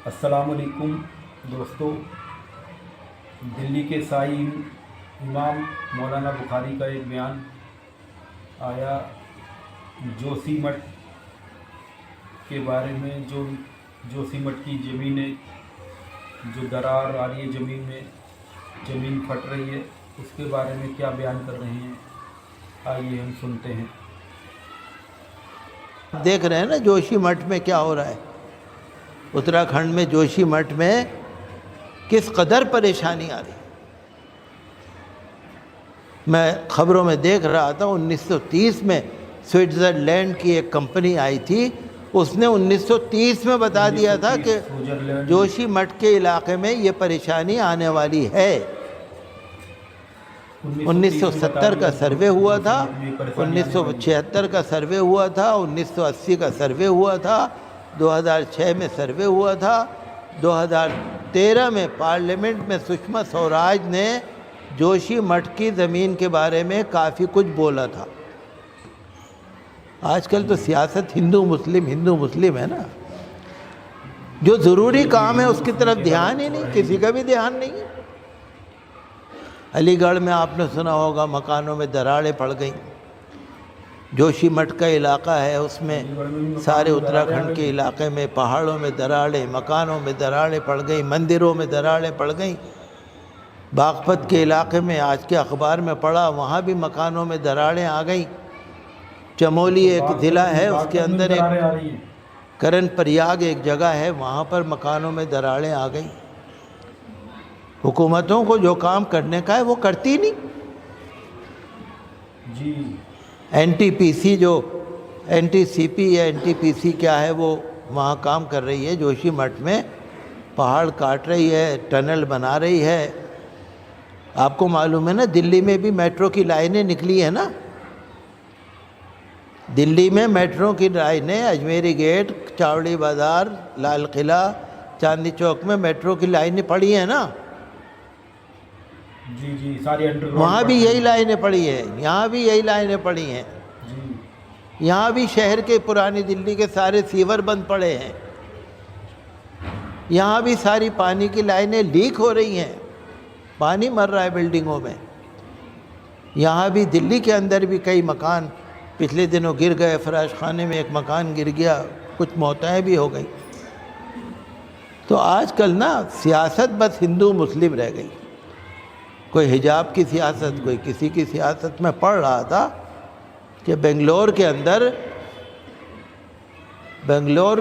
السلام علیکم دوستو، دلی کے سائی امام مولانا بخاری کا ایک بیان آیا جوسی مٹھ کے بارے میں۔ جو جوسی مٹھ کی زمینیں جو درار آ رہی ہے، زمین میں زمین پھٹ رہی ہے، اس کے بارے میں کیا بیان کر رہے ہیں، آئیے ہم سنتے ہیں۔ دیکھ رہے ہیں نا جوشی مٹھ میں کیا ہو رہا ہے۔ اتراکھنڈ میں جوشی مٹھ میں کس قدر پریشانی آ رہی ہے۔ میں خبروں میں دیکھ رہا تھا 1930 میں سوئٹزرلینڈ کی ایک کمپنی آئی تھی، اس نے 1930 میں بتا دیا تھا کہ جوشی مٹھ کے علاقے میں یہ پریشانی آنے والی ہے۔ 1970 کا سروے ہوا تھا، 1976 کا سروے ہوا تھا، 1980 کا سروے ہوا تھا، 2006 میں سروے ہوا تھا، 2013 میں پارلیمنٹ میں سشما سوراج نے جوشی مٹھ کی زمین کے بارے میں کافی کچھ بولا تھا۔ آج کل تو سیاست ہندو مسلم ہے نا، جو ضروری کام ہے اس کی طرف دھیان ہی نہیں، کسی کا بھی دھیان نہیں ہے۔ علی گڑھ میں آپ نے سنا ہوگا مکانوں میں دراڑیں پڑ گئیں۔ جوشی مٹھ کا علاقہ ہے، اس میں سارے اتراکھنڈ کے علاقے میں پہاڑوں میں دراڑیں، مکانوں میں دراڑیں پڑ گئیں، مندروں میں دراڑیں پڑ گئیں۔ باغپت کے علاقے میں آج کے اخبار میں پڑھا، وہاں بھی مکانوں میں دراڑیں آ گئیں۔ چمولی ایک ضلع ہے، اس کے اندر ایک کرن پریاگ ایک جگہ ہے، وہاں پر مکانوں میں دراڑیں آ گئیں۔ حکومتوں کو جو کام کرنے کا ہے وہ کرتی نہیں۔ جی این ٹی پی سی جو این ٹی سی پی یا این ٹی پی سی کیا ہے، وہ وہاں کام کر رہی ہے جوشی مٹھ میں، پہاڑ کاٹ رہی ہے، ٹنل بنا رہی ہے۔ آپ کو معلوم ہے نا دلی میں بھی میٹرو کی لائنیں نکلی ہیں نا، دلی میں میٹرو کی لائنیں اجمیری گیٹ، چاوڑی بازار، لال قلعہ، چاندنی چوک میں میٹرو کی لائنیں پڑی ہیں نا۔ جی ساری انڈر گراؤنڈ وہاں بھی یہی لائنیں پڑی ہیں، یہاں بھی یہی لائنیں پڑی ہیں۔ یہاں بھی شہر کے پرانی دلی کے سارے سیور بند پڑے ہیں، یہاں بھی ساری پانی کی لائنیں لیک ہو رہی ہیں، پانی مر رہا ہے بلڈنگوں میں۔ یہاں بھی دلی کے اندر بھی کئی مکان پچھلے دنوں گر گئے، فراش خانے میں ایک مکان گر گیا، کچھ موتیں بھی ہو گئیں۔ تو آج کل نا سیاست بس ہندو مسلم رہ گئی، کوئی حجاب کی سیاست، کوئی کسی کی سیاست۔ میں پڑھ رہا تھا کہ بنگلور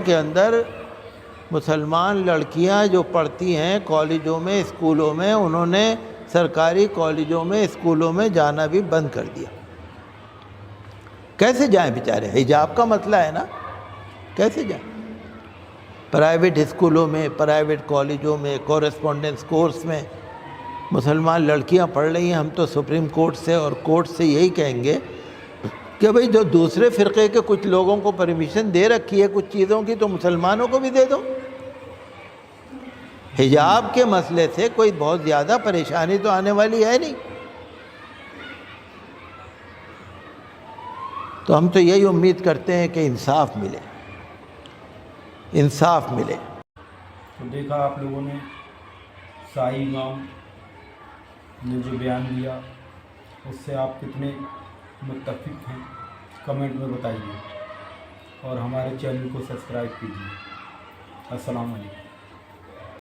کے اندر مسلمان لڑکیاں جو پڑھتی ہیں کالجوں میں، اسکولوں میں، انہوں نے سرکاری کالجوں میں، اسکولوں میں جانا بھی بند کر دیا۔ کیسے جائیں بیچارے؟ حجاب کا مسئلہ ہے نا، کیسے جائیں؟ پرائیویٹ اسکولوں میں، پرائیویٹ کالجوں میں، کورسپونڈنس کورس میں مسلمان لڑکیاں پڑھ رہی ہیں۔ ہم تو سپریم کورٹ سے اور کورٹ سے یہی کہیں گے کہ بھئی جو دوسرے فرقے کے کچھ لوگوں کو پرمیشن دے رکھی ہے کچھ چیزوں کی، تو مسلمانوں کو بھی دے دو۔ حجاب کے مسئلے سے کوئی بہت زیادہ پریشانی تو آنے والی ہے نہیں۔ تو ہم تو یہی امید کرتے ہیں کہ انصاف ملے، انصاف ملے۔ تو دیکھا آپ لوگوں نے سائی امام نے جو بیان دیا، اس سے آپ کتنے متفق ہیں کمنٹ میں بتائیے، اور ہمارے چینل کو سبسکرائب کیجیے۔ السلام علیکم۔